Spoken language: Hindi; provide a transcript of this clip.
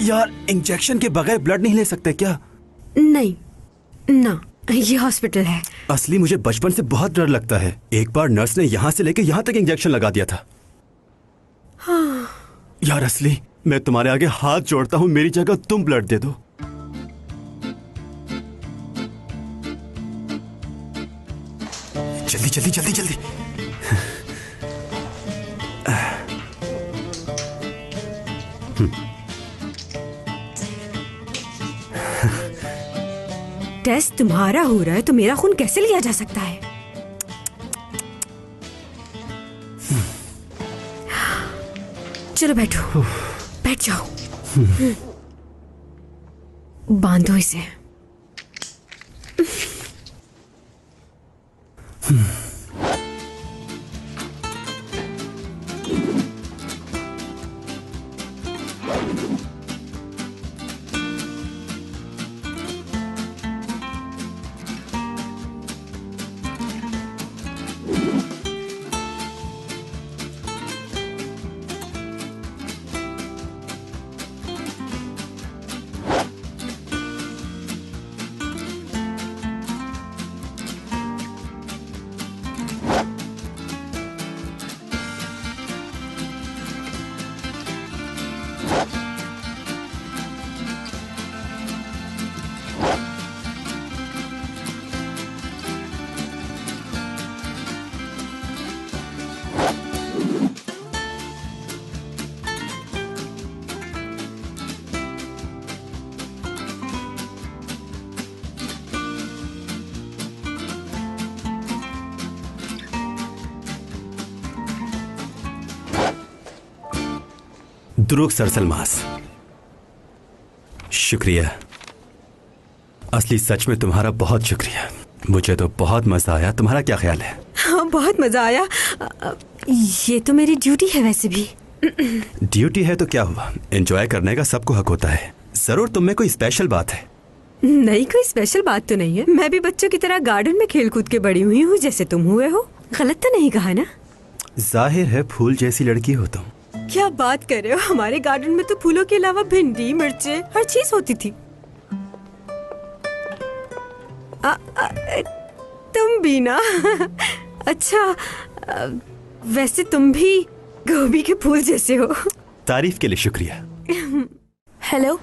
यार इंजेक्शन के बगैर ब्लड नहीं ले सकते क्या? नहीं ना, ये हॉस्पिटल है। असली मुझे बचपन से बहुत डर लगता है। एक बार नर्स ने यहाँ से लेके यहाँ तक इंजेक्शन लगा दिया था। हाँ। यार असली, मैं तुम्हारे आगे हाथ जोड़ता हूँ, मेरी जगह तुम ब्लड दे दो। जल्दी जल्दी जल्दी जल्दी। टेस्ट तुम्हारा हो रहा है तो मेरा खून कैसे लिया जा सकता है? चलो बैठो, बैठ जाओ। बांधो इसे। द्रुक सरसलमास, शुक्रिया। असली सच में तुम्हारा बहुत शुक्रिया। मुझे तो बहुत मजा आया। तुम्हारा क्या ख्याल है? हाँ, बहुत मजा आया। ये तो मेरी ड्यूटी है वैसे भी। ड्यूटी है तो क्या हुआ, एंजॉय करने का सबको हक होता है। जरूर तुम में कोई स्पेशल बात है। नहीं, कोई स्पेशल बात तो नहीं है। मैं भी बच्चों की तरह गार्डन में खेल कूद के बड़ी हुई हूँ, जैसे तुम हुए हो। गलत तो नहीं कहा ना? जाहिर है फूल जैसी लड़की हो तुम। क्या बात कर रहे हो? हमारे गार्डन में तो फूलों के अलावा भिंडी, मिर्चे, हर चीज होती थी। तुम भी ना? अच्छा, वैसे तुम भी गोभी के फूल जैसे हो। तारीफ के लिए शुक्रिया। हेलो।